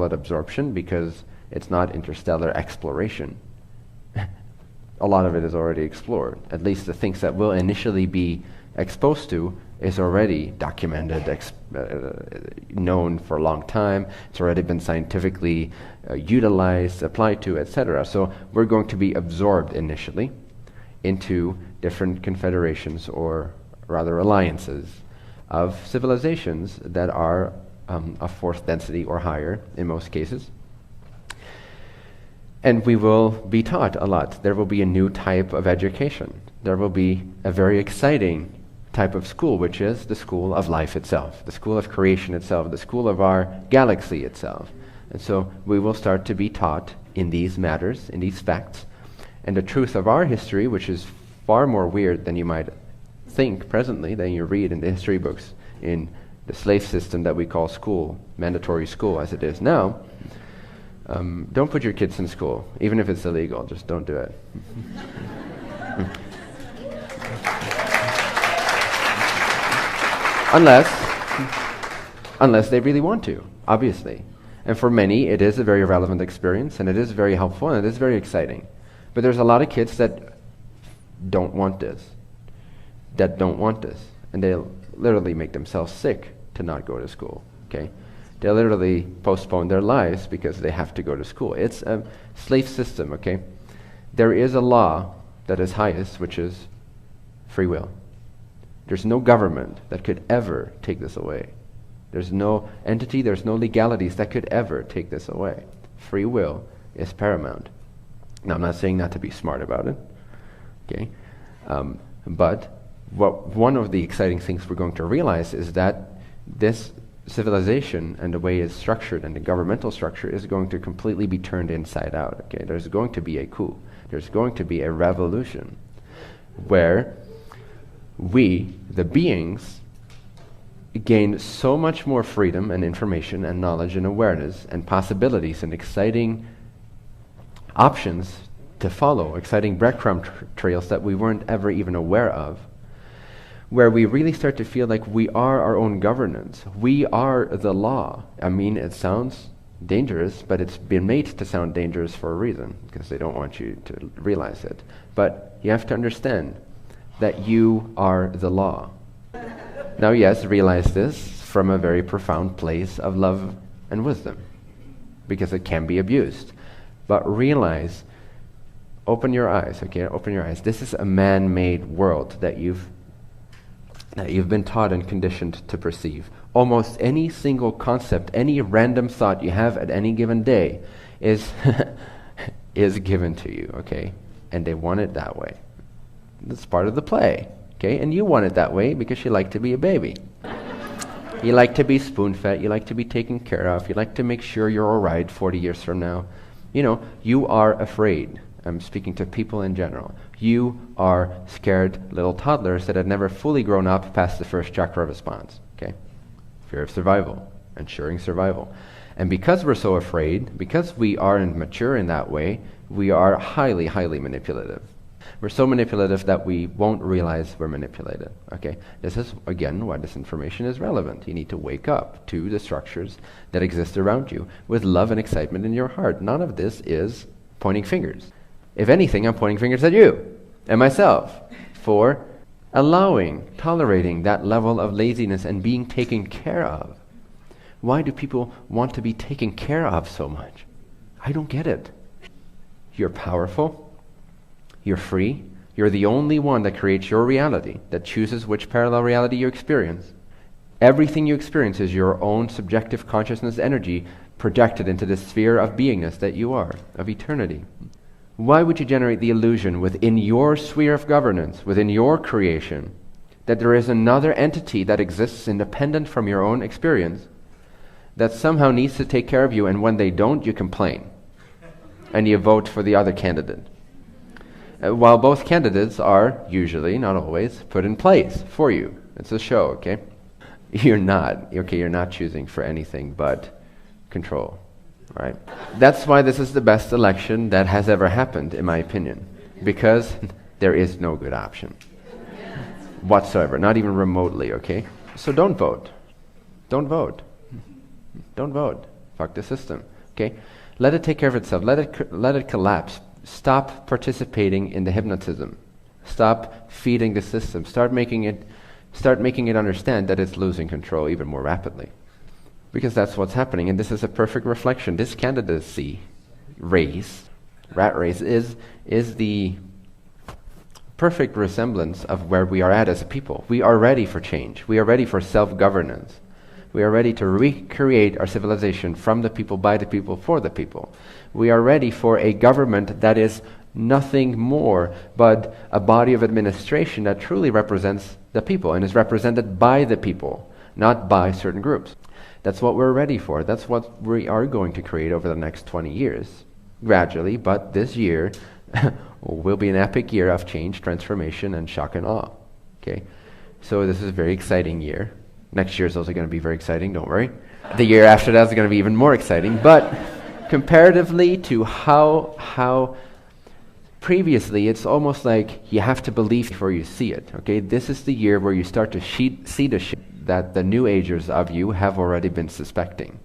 it absorption because it's not interstellar exploration. A lot of it is already explored. At least the things that we'll initially be exposed to is already documented, known for a long time. It's already been scientifically utilized, applied to, etc. So we're going to be absorbed initially into different confederations, or rather alliances, of civilizations that are of fourth density or higher in most cases. And we will be taught a lot. There will be a new type of education. There will be a very exciting type of school, which is the school of life itself, the school of creation itself, the school of our galaxy itself. And so we will start to be taught in these matters, in these facts, and the truth of our history, which is far more weird than you might think presently, than you read in the history books in the slave system that we call school, mandatory school as it is now. Don't put your kids in school, even if it's illegal. Just don't do it. Unless they really want to, obviously. And for many, it is a very relevant experience, and it is very helpful, and it is very exciting. But there's a lot of kids that don't want this, and they'll literally make themselves sick to not go to school, okay? They'll literally postpone their lives because they have to go to school. It's a slave system, okay? There is a law that is highest, which is free will. There's no government that could ever take this away. There's no entity, there's no legalities that could ever take this away. Free will is paramount. Now, I'm not saying not to be smart about it, okay? But one of the exciting things we're going to realize is that this civilization and the way it's structured and the governmental structure is going to completely be turned inside out, okay? There's going to be a coup. There's going to be a revolution where we, the beings, gain so much more freedom and information and knowledge and awareness and possibilities and exciting options to follow, exciting breadcrumb trails that we weren't ever even aware of, where we really start to feel like we are our own governance. We are the law. I mean, it sounds dangerous, but it's been made to sound dangerous for a reason, because they don't want you to realize it. But you have to understand that you are the law. Now, yes, realize this from a very profound place of love and wisdom, because it can be abused. But realize, open your eyes, okay? Open your eyes. This is a man-made world that you've been taught and conditioned to perceive. Almost any single concept, any random thought you have at any given day is is given to you, okay? And they want it that way. That's part of the play, okay? And you want it that way because you like to be a baby. You like to be spoon-fed, you like to be taken care of, you like to make sure you're all right 40 years from now. You know, you are afraid. I'm speaking to people in general. You are scared little toddlers that have never fully grown up past the first chakra response, okay? Fear of survival, ensuring survival. And because we're so afraid, because we aren't mature in that way, we are highly, highly manipulative. We're so manipulative that we won't realize we're manipulated, okay? This is, again, why this information is relevant. You need to wake up to the structures that exist around you with love and excitement in your heart. None of this is pointing fingers. If anything, I'm pointing fingers at you and myself for allowing, tolerating that level of laziness and being taken care of. Why do people want to be taken care of so much? I don't get it. You're powerful. You're free. You're the only one that creates your reality, that chooses which parallel reality you experience. Everything you experience is your own subjective consciousness energy projected into the sphere of beingness that you are, of eternity. Why would you generate the illusion within your sphere of governance, within your creation, that there is another entity that exists independent from your own experience, that somehow needs to take care of you, and when they don't, you complain, and you vote for the other candidate? While both candidates are usually, not always, put in place for you. It's a show, okay? You're not choosing for anything but control. All right? That's why this is the best election that has ever happened, in my opinion, because there is no good option whatsoever, not even remotely, okay? So don't vote. Don't vote. Don't vote. Fuck the system. Okay? Let it take care of itself. Let it collapse. Stop participating in the hypnotism. Stop feeding the system. Start making it understand that it's losing control even more rapidly. Because that's what's happening, and this is a perfect reflection. This candidacy race, rat race, is the perfect resemblance of where we are at as a people. We are ready for change. We are ready for self-governance. We are ready to recreate our civilization from the people, by the people, for the people. We are ready for a government that is nothing more but a body of administration that truly represents the people and is represented by the people, not by certain groups. That's what we're ready for. That's what we are going to create over the next 20 years, gradually, but this year will be an epic year of change, transformation, and shock and awe. Okay, so this is a very exciting year. Next year is also going to be very exciting, don't worry. The year after that is going to be even more exciting, but comparatively to how previously, it's almost like you have to believe before you see it. Okay, this is the year where you start to see the shit that the new agers of you have already been suspecting.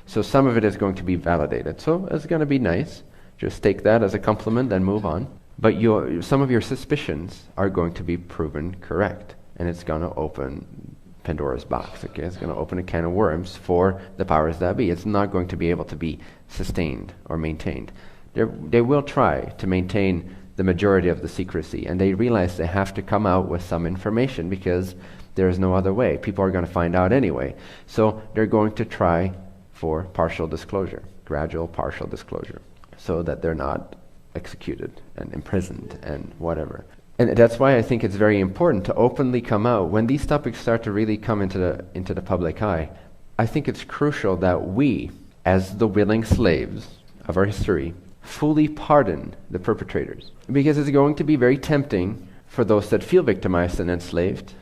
So some of it is going to be validated. So it's going to be nice. Just take that as a compliment and move on. But some of your suspicions are going to be proven correct. And it's going to open Pandora's box. Okay, it's going to open a can of worms for the powers that be. It's not going to be able to be sustained or maintained. They will try to maintain the majority of the secrecy, and they realize they have to come out with some information because there is no other way. People are going to find out anyway. So they're going to try for partial disclosure, gradual partial disclosure, so that they're not executed and imprisoned and whatever. And that's why I think it's very important to openly come out. When these topics start to really come into the public eye, I think it's crucial that we, as the willing slaves of our history, fully pardon the perpetrators. Because it's going to be very tempting for those that feel victimized and enslaved,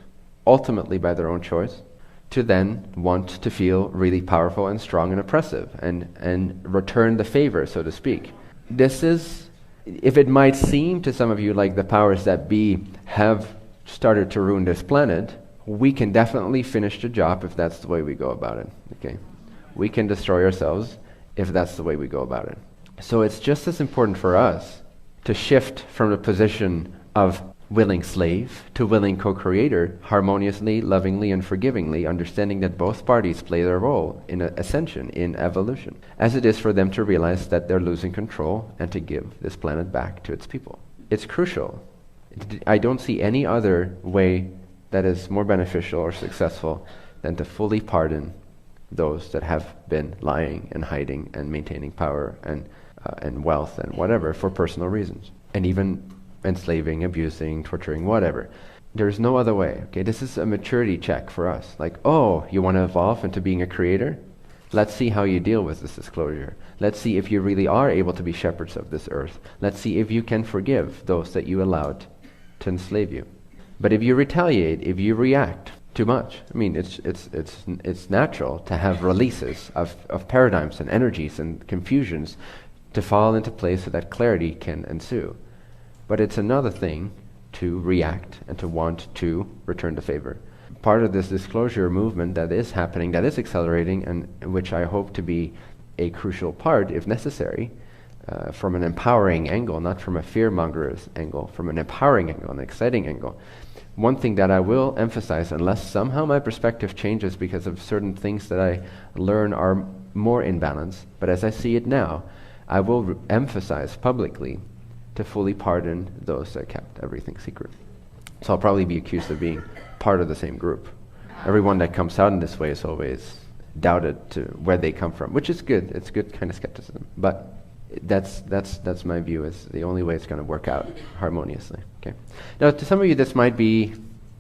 ultimately by their own choice, to then want to feel really powerful and strong and oppressive and return the favor, so to speak. This is, if it might seem to some of you like the powers that be have started to ruin this planet, we can definitely finish the job if that's the way we go about it. Okay, we can destroy ourselves if that's the way we go about it. So it's just as important for us to shift from the position of willing slave to willing co-creator, harmoniously, lovingly, and forgivingly, understanding that both parties play their role in ascension, in evolution, as it is for them to realize that they're losing control and to give this planet back to its people. It's crucial. I don't see any other way that is more beneficial or successful than to fully pardon those that have been lying and hiding and maintaining power and wealth and whatever for personal reasons, and even enslaving, abusing, torturing, whatever. There's no other way. Okay, this is a maturity check for us. Like, oh, you want to evolve into being a creator? Let's see how you deal with this disclosure. Let's see if you really are able to be shepherds of this earth. Let's see if you can forgive those that you allowed to enslave you. But if you retaliate, if you react too much, I mean, it's natural to have releases of paradigms and energies and confusions to fall into place so that clarity can ensue. But it's another thing to react and to want to return the favor. Part of this disclosure movement that is happening, that is accelerating, and which I hope to be a crucial part, if necessary, from an empowering angle, not from a fear-monger's angle, from an empowering angle, an exciting angle. One thing that I will emphasize, unless somehow my perspective changes because of certain things that I learn are more in balance, but as I see it now, I will emphasize publicly to fully pardon those that kept everything secret. So I'll probably be accused of being part of the same group. Everyone that comes out in this way is always doubted to where they come from, which is good. It's good kind of skepticism. But that's my view, is the only way it's going to work out harmoniously. Okay. Now, to some of you, this might be,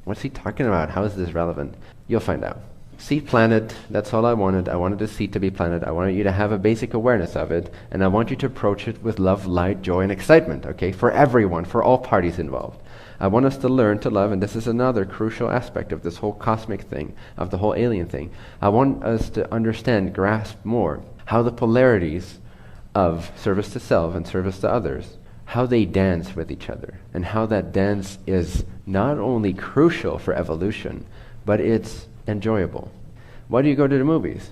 what's he talking about? How is this relevant? You'll find out. Seed planted, that's all I wanted. I wanted the seed to be planted. I wanted you to have a basic awareness of it, and I want you to approach it with love, light, joy, and excitement, okay? For everyone, for all parties involved. I want us to learn to love, and this is another crucial aspect of this whole cosmic thing, of the whole alien thing. I want us to understand, grasp more, how the polarities of service to self and service to others, how they dance with each other, and how that dance is not only crucial for evolution, but it's enjoyable. Why do you go to the movies?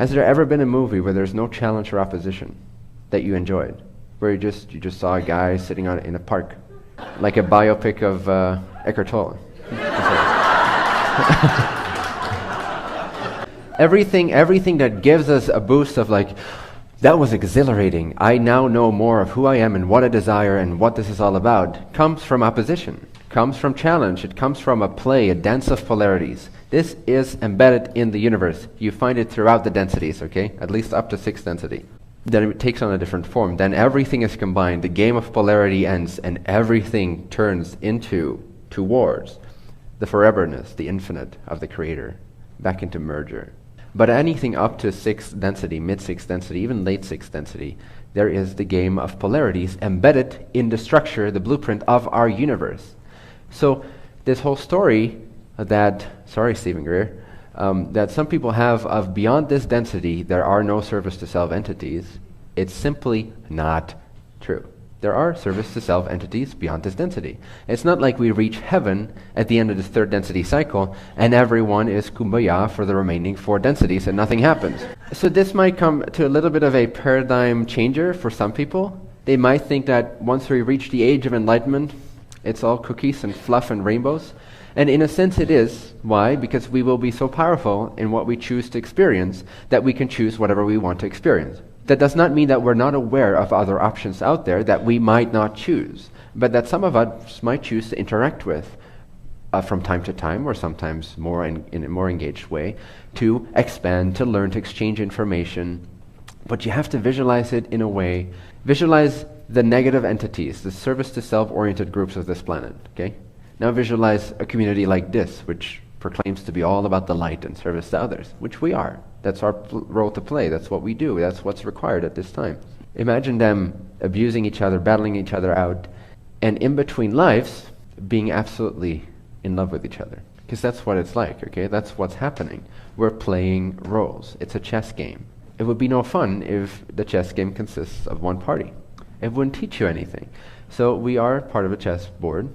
Has there ever been a movie where there's no challenge or opposition that you enjoyed? Where you just saw a guy sitting in a park, like a biopic of Eckhart Tolle. Everything that gives us a boost of like, that was exhilarating, I now know more of who I am and what I desire and what this is all about, comes from opposition, comes from challenge, it comes from a play, a dance of polarities. This is embedded in the universe. You find it throughout the densities, okay? At least up to 6th density. Then it takes on a different form. Then everything is combined. The game of polarity ends and everything turns towards the foreverness, the infinite of the Creator, back into merger. But anything up to 6th density, mid-6th density, even late 6th density, there is the game of polarities embedded in the structure, the blueprint of our universe. So this whole story that, sorry Stephen Greer, that some people have of beyond this density, there are no service to self entities, it's simply not true. There are service to self entities beyond this density. It's not like we reach heaven at the end of this 3rd density cycle and everyone is kumbaya for the remaining 4 densities and nothing happens. So this might come to a little bit of a paradigm changer for some people. They might think that once we reach the age of enlightenment, it's all cookies and fluff and rainbows. And in a sense it is. Why? Because we will be so powerful in what we choose to experience that we can choose whatever we want to experience. That does not mean that we're not aware of other options out there that we might not choose, but that some of us might choose to interact with from time to time, or sometimes more in a more engaged way, to expand, to learn, to exchange information. But you have to visualize it in a way, visualize the negative entities, the service to self-oriented groups of this planet, okay? Now visualize a community like this, which proclaims to be all about the light and service to others, which we are. That's our role to play. That's what we do. That's what's required at this time. Imagine them abusing each other, battling each other out, and in between lives, being absolutely in love with each other. Because that's what it's like, okay? That's what's happening. We're playing roles. It's a chess game. It would be no fun if the chess game consists of one party. It wouldn't teach you anything. So we are part of a chessboard,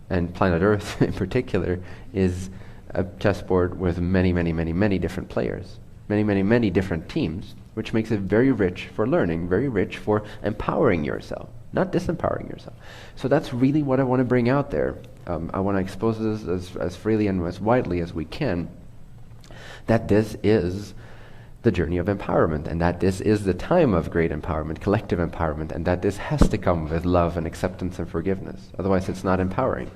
and planet Earth in particular is a chessboard with many, many, many, many different players, many, many, many different teams, which makes it very rich for learning, very rich for empowering yourself, not disempowering yourself. So that's really what I want to bring out there. I want to expose this as freely and as widely as we can, that this is the journey of empowerment, and that this is the time of great empowerment, collective empowerment, and that this has to come with love and acceptance and forgiveness. Otherwise it's not empowering.